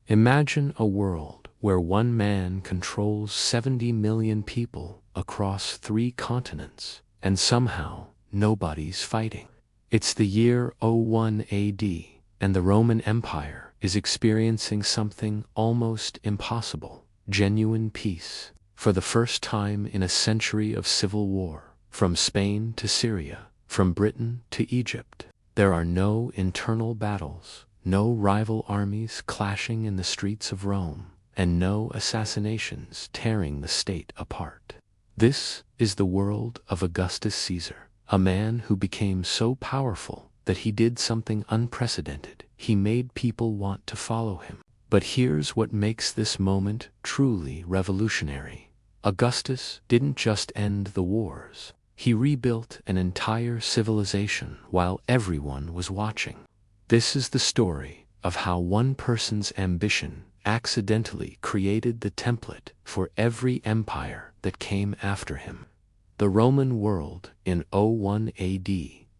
Imagine a world where one man controls 70 million people across 3 continents, and somehow nobody's fighting. It's the year 01 AD, and the Roman Empire is experiencing something almost impossible: genuine peace. For the first time in a century of civil war, from Spain to Syria, from Britain to Egypt, there are no internal battles, no rival armies clashing in the streets of Rome, and no assassinations tearing the state apart. This is the world of Augustus Caesar, a man who became so powerful that he did something unprecedented. He made people want to follow him. But here's what makes this moment truly revolutionary. Augustus didn't just end the wars. He rebuilt an entire civilization while everyone was watching. This is the story of how one person's ambition accidentally created the template for every empire that came after him. The Roman world in 01 AD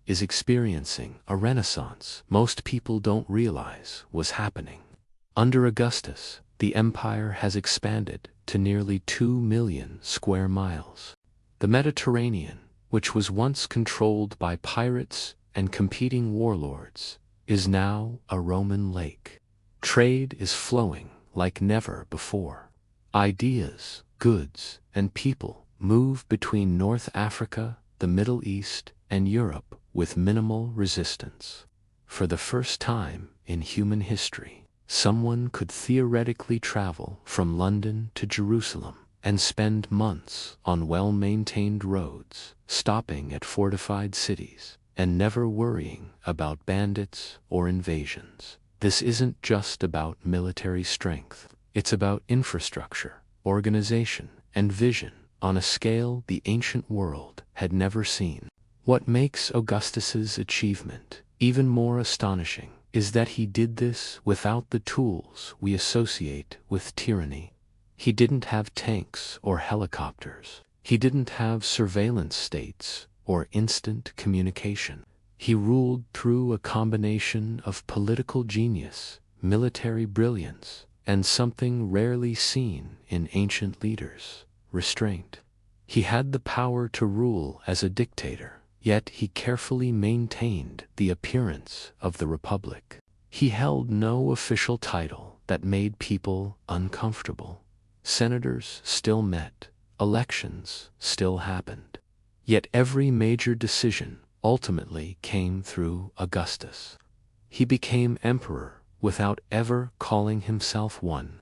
is experiencing a renaissance most people don't realize was happening. Under Augustus, the empire has expanded to nearly 2 million square miles. The Mediterranean, which was once controlled by pirates and competing warlords, is now a Roman lake. Trade is flowing like never before. Ideas, goods, and people move between North Africa, the Middle East, and Europe with minimal resistance. For the first time in human history, someone could theoretically travel from London to Jerusalem and spend months on well-maintained roads, stopping at fortified cities, and never worrying about bandits or invasions. This isn't just about military strength. It's about infrastructure, organization, and vision on a scale the ancient world had never seen. What makes Augustus's achievement even more astonishing is that he did this without the tools we associate with tyranny. He didn't have tanks or helicopters. He didn't have surveillance states or instant communication. He ruled through a combination of political genius, military brilliance, and something rarely seen in ancient leaders: restraint. He had the power to rule as a dictator, yet he carefully maintained the appearance of the republic. He held no official title that made people uncomfortable. Senators still met, elections still happened. Yet every major decision ultimately came through Augustus. He became emperor without ever calling himself one.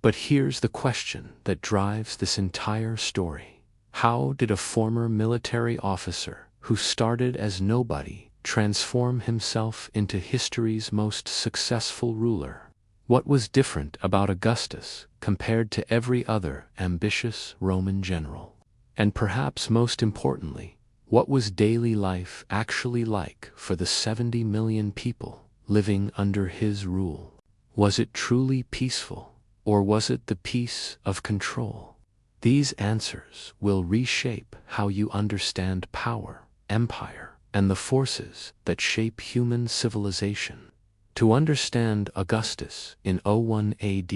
But here's the question that drives this entire story. How did a former military officer who started as nobody transform himself into history's most successful ruler? What was different about Augustus compared to every other ambitious Roman general? And perhaps most importantly, what was daily life actually like for the 70 million people living under his rule? Was it truly peaceful, or was it the peace of control? These answers will reshape how you understand power, empire, and the forces that shape human civilization. To understand Augustus in 01 AD,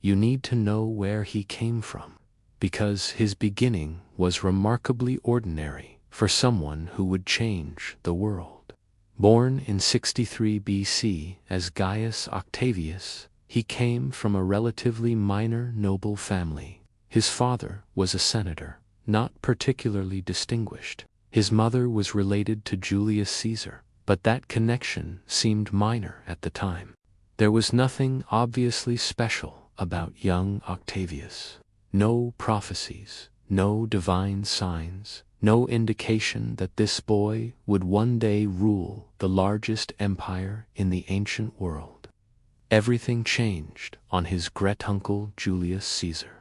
you need to know where he came from, because his beginning was remarkably ordinary for someone who would change the world. Born in 63 BC as Gaius Octavius, he came from a relatively minor noble family. His father was a senator, not particularly distinguished. His mother was related to Julius Caesar, but that connection seemed minor at the time. There was nothing obviously special about young Octavius. No prophecies, no divine signs, no indication that this boy would one day rule the largest empire in the ancient world. Everything changed on his great-uncle Julius Caesar.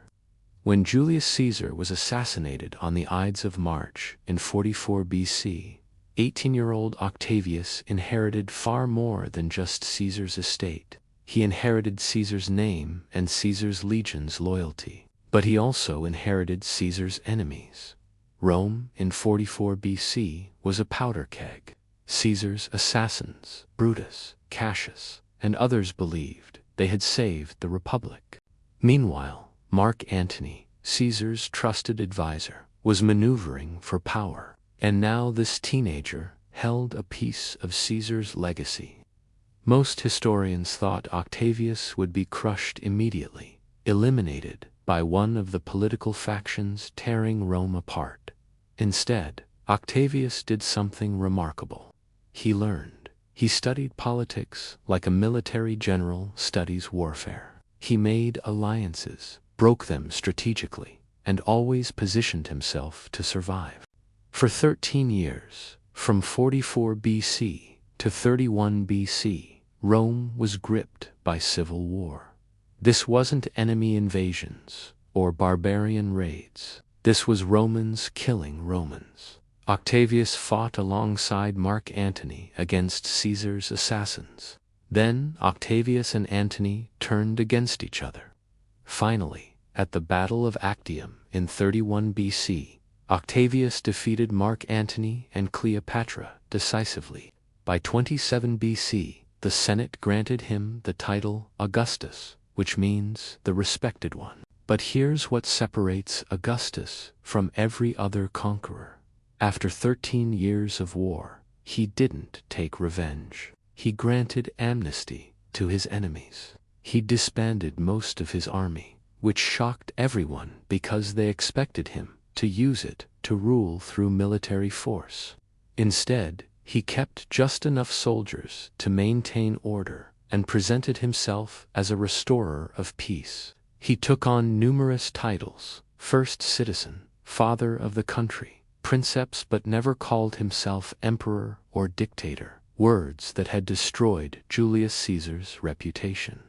When Julius Caesar was assassinated on the Ides of March in 44 BC, 18-year-old Octavius inherited far more than just Caesar's estate. He inherited Caesar's name and Caesar's legion's loyalty. But he also inherited Caesar's enemies. Rome in 44 BC was a powder keg. Caesar's assassins, Brutus, Cassius, and others believed they had saved the Republic. Meanwhile, Mark Antony, Caesar's trusted advisor, was maneuvering for power. And now this teenager held a piece of Caesar's legacy. Most historians thought Octavius would be crushed immediately, eliminated by one of the political factions tearing Rome apart. Instead, Octavius did something remarkable. He learned. He studied politics like a military general studies warfare. He made alliances, broke them strategically, and always positioned himself to survive. For 13 years, from 44 BC to 31 BC, Rome was gripped by civil war. This wasn't enemy invasions or barbarian raids. This was Romans killing Romans. Octavius fought alongside Mark Antony against Caesar's assassins. Then Octavius and Antony turned against each other. Finally, at the Battle of Actium in 31 BC, Octavius defeated Mark Antony and Cleopatra decisively. By 27 BC, the Senate granted him the title Augustus, which means the respected one. But here's what separates Augustus from every other conqueror. After 13 years of war, he didn't take revenge. He granted amnesty to his enemies. He disbanded most of his army, which shocked everyone because they expected him to use it to rule through military force. Instead, he kept just enough soldiers to maintain order and presented himself as a restorer of peace. He took on numerous titles: first citizen, father of the country, princeps, but never called himself emperor or dictator, words that had destroyed Julius Caesar's reputation.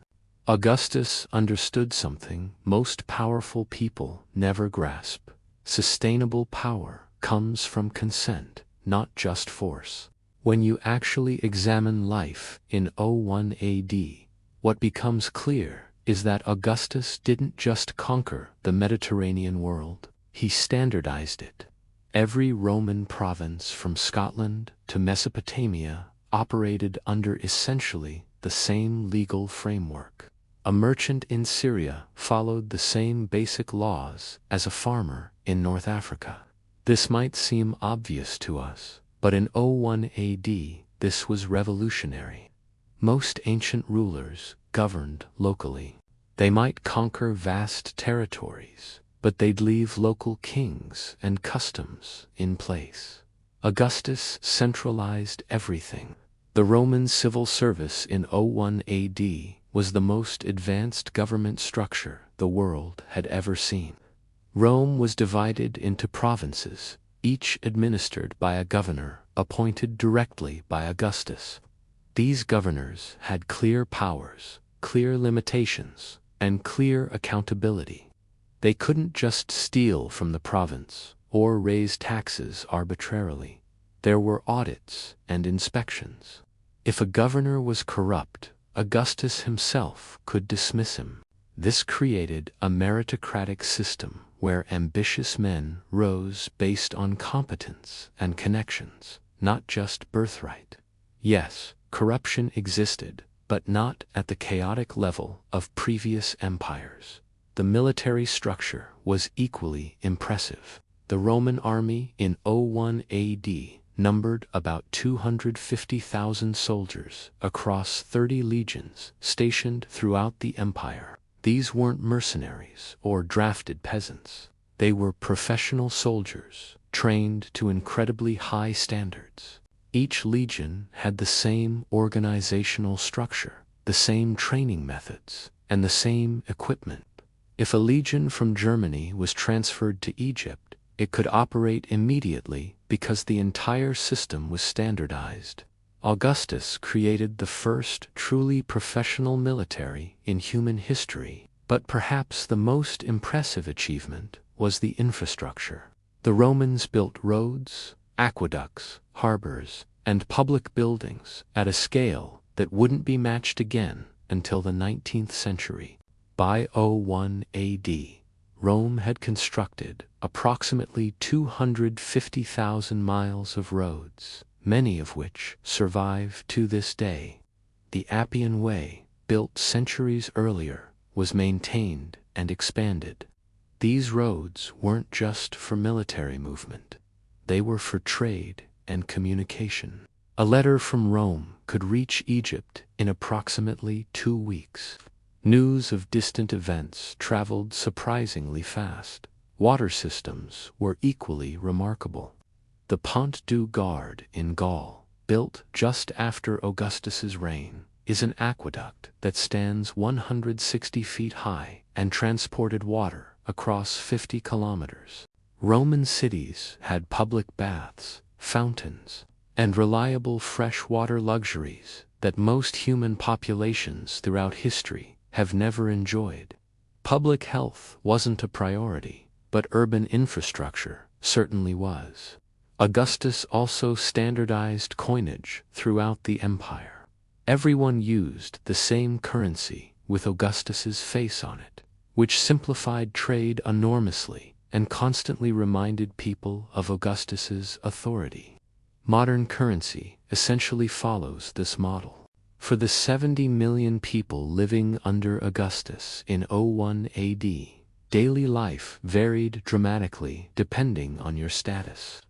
Augustus understood something most powerful people never grasp. Sustainable power comes from consent, not just force. When you actually examine life in 01 AD, what becomes clear is that Augustus didn't just conquer the Mediterranean world, he standardized it. Every Roman province from Scotland to Mesopotamia operated under essentially the same legal framework. A merchant in Syria followed the same basic laws as a farmer in North Africa. This might seem obvious to us, but in 01 AD, this was revolutionary. Most ancient rulers governed locally. They might conquer vast territories, but they'd leave local kings and customs in place. Augustus centralized everything. The Roman civil service in 01 AD was the most advanced government structure the world had ever seen. Rome was divided into provinces, each administered by a governor appointed directly by Augustus. These governors had clear powers, clear limitations, and clear accountability. They couldn't just steal from the province or raise taxes arbitrarily. There were audits and inspections. If a governor was corrupt, Augustus himself could dismiss him. This created a meritocratic system where ambitious men rose based on competence and connections, not just birthright. Yes, corruption existed, but not at the chaotic level of previous empires. The military structure was equally impressive. The Roman army in 01 AD numbered about 250,000 soldiers across 30 legions stationed throughout the empire. These weren't mercenaries or drafted peasants. They were professional soldiers, trained to incredibly high standards. Each legion had the same organizational structure, the same training methods, and the same equipment. If a legion from Germany was transferred to Egypt, it could operate immediately because the entire system was standardized. Augustus created the first truly professional military in human history, but perhaps the most impressive achievement was the infrastructure. The Romans built roads, aqueducts, harbors, and public buildings at a scale that wouldn't be matched again until the 19th century. By 01 AD, Rome had constructed approximately 250,000 miles of roads, many of which survive to this day. The Appian Way, built centuries earlier, was maintained and expanded. These roads weren't just for military movement. They were for trade and communication. A letter from Rome could reach Egypt in approximately 2 weeks. News of distant events traveled surprisingly fast. Water systems were equally remarkable. The Pont du Gard in Gaul, built just after Augustus's reign, is an aqueduct that stands 160 feet high and transported water across 50 kilometers. Roman cities had public baths, fountains, and reliable freshwater luxuries that most human populations throughout history have never enjoyed. Public health wasn't a priority, but urban infrastructure certainly was. Augustus also standardized coinage throughout the empire. Everyone used the same currency with Augustus's face on it, which simplified trade enormously and constantly reminded people of Augustus's authority. Modern currency essentially follows this model. For the 70 million people living under Augustus in 01 AD, daily life varied dramatically depending on your status.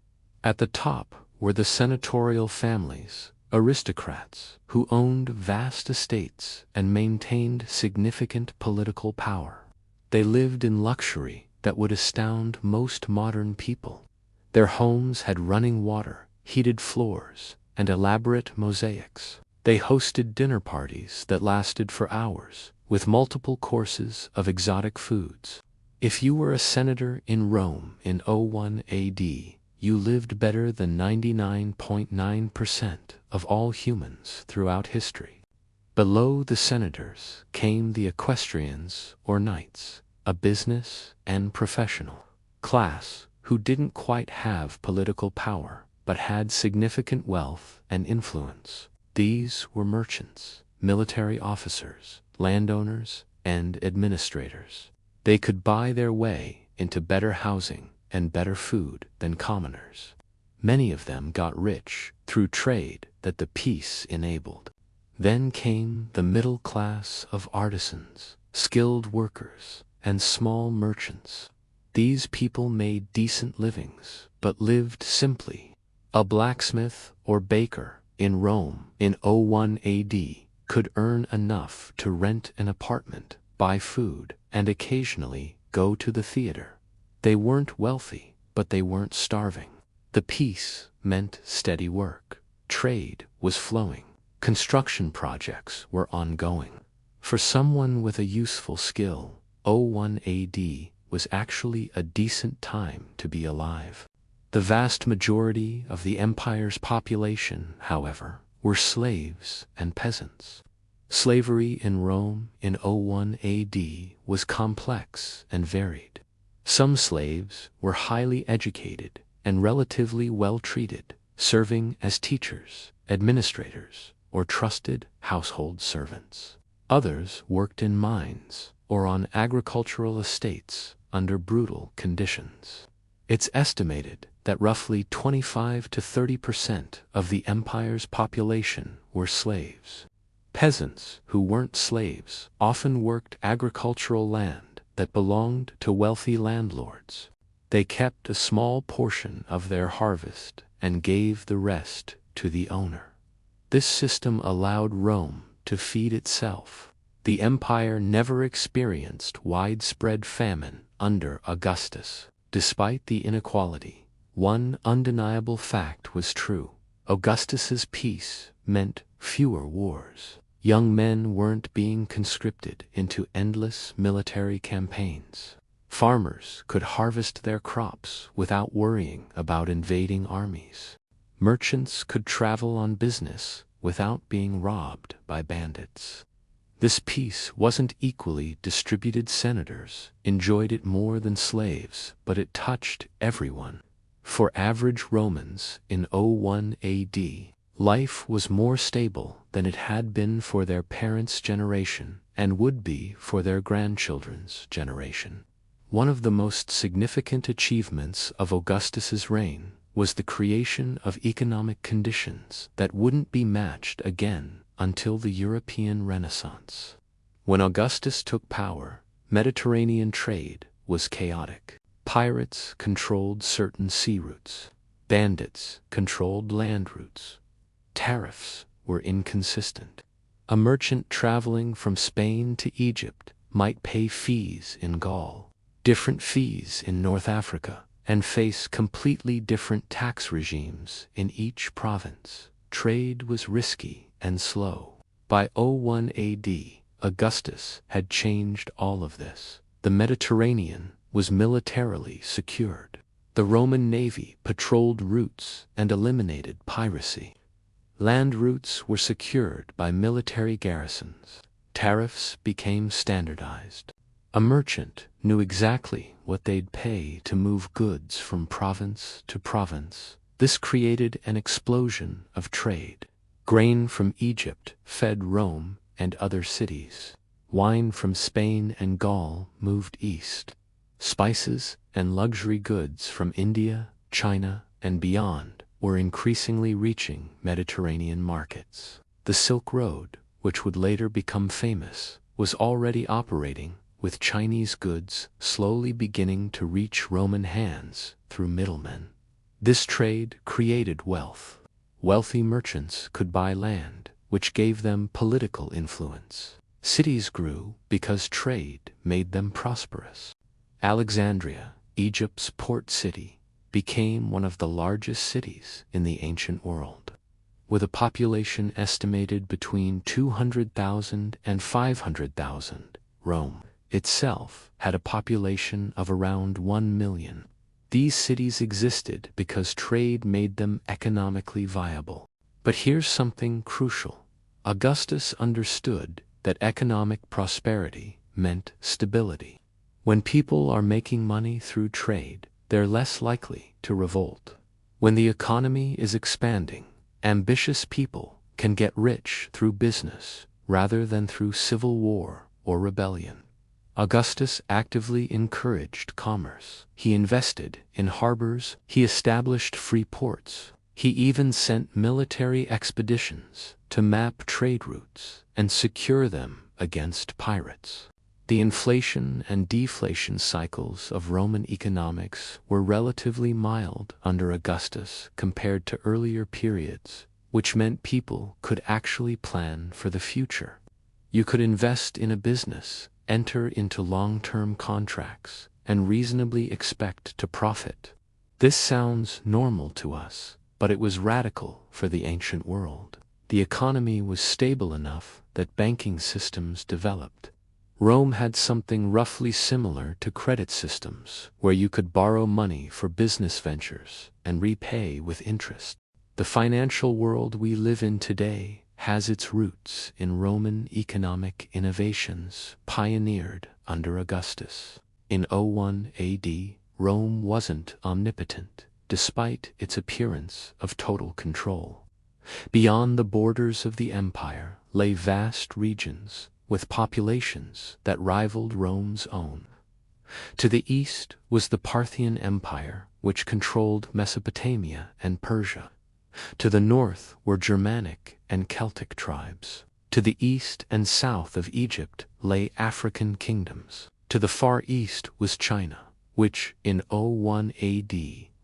At the top were the senatorial families, aristocrats who owned vast estates and maintained significant political power. They lived in luxury that would astound most modern people. Their homes had running water, heated floors, and elaborate mosaics. They hosted dinner parties that lasted for hours, with multiple courses of exotic foods. If you were a senator in Rome in 01 AD, you lived better than 99.9% of all humans throughout history. Below the senators came the equestrians or knights, a business and professional class who didn't quite have political power, but had significant wealth and influence. These were merchants, military officers, landowners, and administrators. They could buy their way into better housing and better food than commoners. Many of them got rich through trade that the peace enabled. Then came the middle class of artisans, skilled workers, and small merchants. These people made decent livings, but lived simply. A blacksmith or baker in Rome in 01 AD could earn enough to rent an apartment, buy food, and occasionally go to the theater. They weren't wealthy, but they weren't starving. The peace meant steady work. Trade was flowing. Construction projects were ongoing. For someone with a useful skill, 01 AD was actually a decent time to be alive. The vast majority of the empire's population, however, were slaves and peasants. Slavery in Rome in 01 AD was complex and varied. Some slaves were highly educated and relatively well treated, serving as teachers, administrators, or trusted household servants. Others worked in mines or on agricultural estates under brutal conditions. It's estimated that roughly 25 to 30% of the empire's population were slaves. Peasants who weren't slaves often worked agricultural land that belonged to wealthy landlords. They kept a small portion of their harvest and gave the rest to the owner. This system allowed Rome to feed itself. The empire never experienced widespread famine under Augustus. Despite the inequality, one undeniable fact was true. Augustus's peace meant fewer wars. Young men weren't being conscripted into endless military campaigns. Farmers could harvest their crops without worrying about invading armies. Merchants could travel on business without being robbed by bandits. This peace wasn't equally distributed. Senators enjoyed it more than slaves, but it touched everyone. For average Romans in 01 AD, life was more stable than it had been for their parents' generation and would be for their grandchildren's generation. One of the most significant achievements of Augustus's reign was the creation of economic conditions that wouldn't be matched again until the European Renaissance. When Augustus took power, Mediterranean trade was chaotic. Pirates controlled certain sea routes. Bandits controlled land routes. Tariffs were inconsistent. A merchant traveling from Spain to Egypt might pay fees in Gaul, different fees in North Africa, and face completely different tax regimes in each province. Trade was risky and slow. By 01 AD, Augustus had changed all of this. The Mediterranean was militarily secured. The Roman navy patrolled routes and eliminated piracy. Land routes were secured by military garrisons. Tariffs became standardized. A merchant knew exactly what they'd pay to move goods from province to province. This created an explosion of trade. Grain from Egypt fed Rome and other cities. Wine from Spain and Gaul moved east. Spices and luxury goods from India, China, and beyond were increasingly reaching Mediterranean markets. The Silk Road, which would later become famous, was already operating, with Chinese goods slowly beginning to reach Roman hands through middlemen. This trade created wealth. Wealthy merchants could buy land, which gave them political influence. Cities grew because trade made them prosperous. Alexandria, Egypt's port city, became one of the largest cities in the ancient world. With a population estimated between 200,000 and 500,000, Rome itself had a population of around 1 million. These cities existed because trade made them economically viable. But here's something crucial. Augustus understood that economic prosperity meant stability. When people are making money through trade, they're less likely to revolt. When the economy is expanding, ambitious people can get rich through business rather than through civil war or rebellion. Augustus actively encouraged commerce. He invested in harbors, he established free ports, he even sent military expeditions to map trade routes and secure them against pirates. The inflation and deflation cycles of Roman economics were relatively mild under Augustus compared to earlier periods, which meant people could actually plan for the future. You could invest in a business, enter into long-term contracts, and reasonably expect to profit. This sounds normal to us, but it was radical for the ancient world. The economy was stable enough that banking systems developed. Rome had something roughly similar to credit systems, where you could borrow money for business ventures and repay with interest. The financial world we live in today has its roots in Roman economic innovations pioneered under Augustus. In 01 AD, Rome wasn't omnipotent, despite its appearance of total control. Beyond the borders of the empire lay vast regions with populations that rivaled Rome's own. To the east was the Parthian Empire, which controlled Mesopotamia and Persia. To the north were Germanic and Celtic tribes. To the east and south of Egypt lay African kingdoms. To the far east was China, which in 01 AD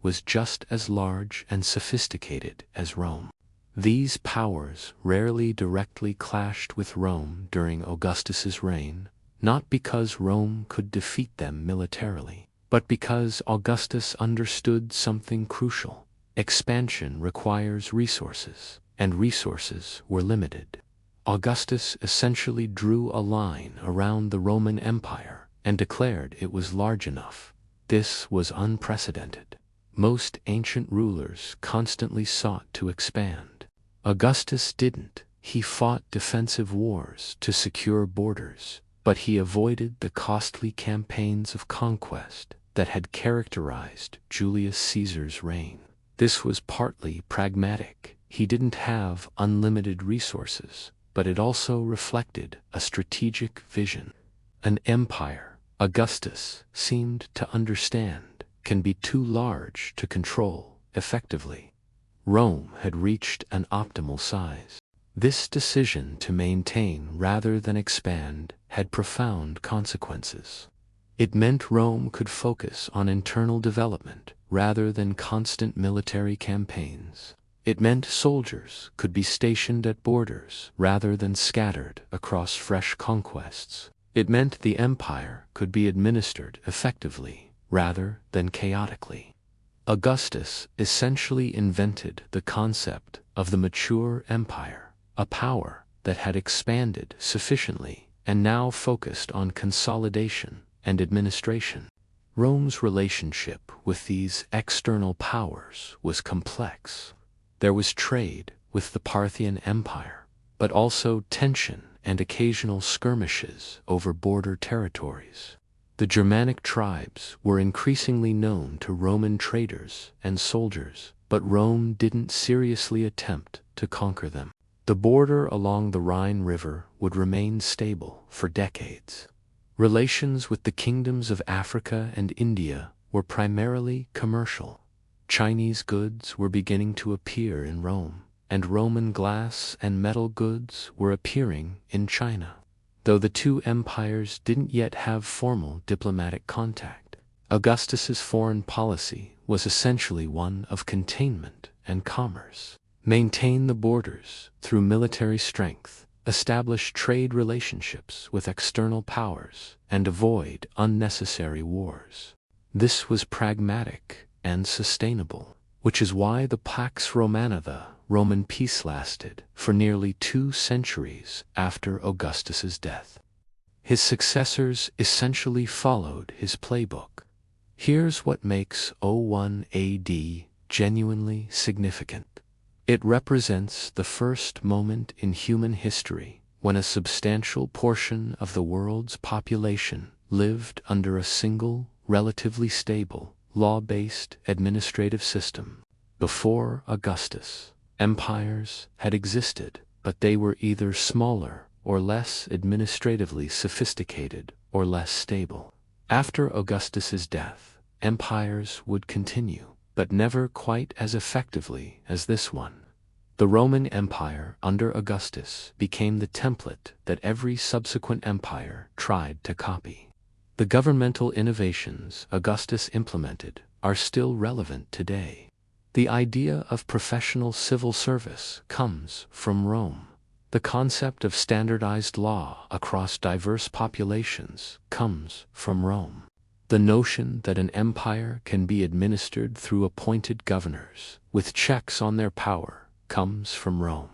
was just as large and sophisticated as Rome. These powers rarely directly clashed with Rome during Augustus's reign, not because Rome could defeat them militarily, but because Augustus understood something crucial. Expansion requires resources, and resources were limited. Augustus essentially drew a line around the Roman Empire and declared it was large enough. This was unprecedented. Most ancient rulers constantly sought to expand. Augustus didn't. He fought defensive wars to secure borders, but he avoided the costly campaigns of conquest that had characterized Julius Caesar's reign. This was partly pragmatic. He didn't have unlimited resources, but it also reflected a strategic vision. An empire, Augustus seemed to understand, can be too large to control effectively. Rome had reached an optimal size. This decision to maintain rather than expand had profound consequences. It meant Rome could focus on internal development rather than constant military campaigns. It meant soldiers could be stationed at borders rather than scattered across fresh conquests. It meant the empire could be administered effectively rather than chaotically. Augustus essentially invented the concept of the mature empire, a power that had expanded sufficiently and now focused on consolidation and administration. Rome's relationship with these external powers was complex. There was trade with the Parthian Empire, but also tension and occasional skirmishes over border territories. The Germanic tribes were increasingly known to Roman traders and soldiers, but Rome didn't seriously attempt to conquer them. The border along the Rhine River would remain stable for decades. Relations with the kingdoms of Africa and India were primarily commercial. Chinese goods were beginning to appear in Rome, and Roman glass and metal goods were appearing in China. Though the two empires didn't yet have formal diplomatic contact, Augustus's foreign policy was essentially one of containment and commerce. Maintain the borders through military strength, establish trade relationships with external powers, and avoid unnecessary wars. This was pragmatic and sustainable, which is why the Pax Romana, the Roman peace, lasted for nearly 2 centuries after Augustus's death. His successors essentially followed his playbook. Here's what makes 01 AD genuinely significant. It represents the first moment in human history when a substantial portion of the world's population lived under a single, relatively stable, law-based administrative system. Before Augustus, empires had existed, but they were either smaller or less administratively sophisticated or less stable. After Augustus's death, empires would continue, but never quite as effectively as this one. The Roman Empire under Augustus became the template that every subsequent empire tried to copy. The governmental innovations Augustus implemented are still relevant today. The idea of professional civil service comes from Rome. The concept of standardized law across diverse populations comes from Rome. The notion that an empire can be administered through appointed governors, with checks on their power, comes from Rome.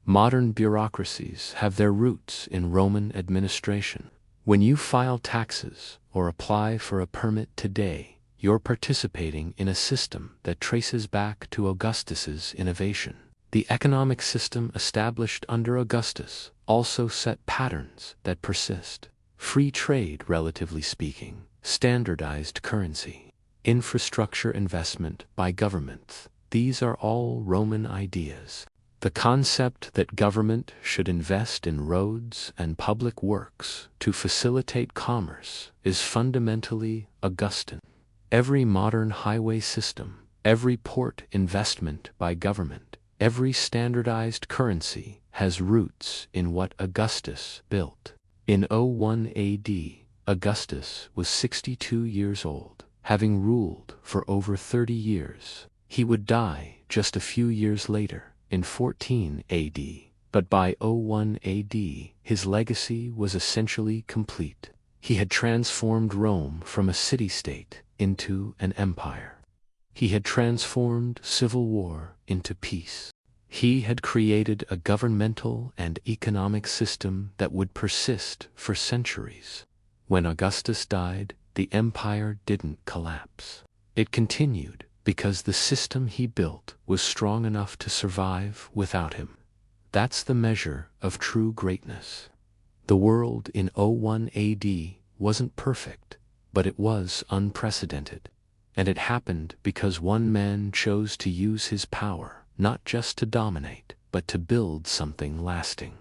Modern bureaucracies have their roots in Roman administration. When you file taxes or apply for a permit today, you're participating in a system that traces back to Augustus's innovation. The economic system established under Augustus also set patterns that persist. Free trade, relatively speaking, standardized currency, infrastructure investment by governments. These are all Roman ideas. The concept that government should invest in roads and public works to facilitate commerce is fundamentally Augustan. Every modern highway system, every port investment by government, every standardized currency has roots in what Augustus built. In 01 AD, Augustus was 62 years old, having ruled for over 30 years. He would die just a few years later, in 14 AD, but by 01 AD, his legacy was essentially complete. He had transformed Rome from a city-state into an empire. He had transformed civil war into peace. He had created a governmental and economic system that would persist for centuries. When Augustus died, the empire didn't collapse. It continued because the system he built was strong enough to survive without him. That's the measure of true greatness. The world in 01 AD wasn't perfect, but it was unprecedented. And it happened because one man chose to use his power, not just to dominate, but to build something lasting.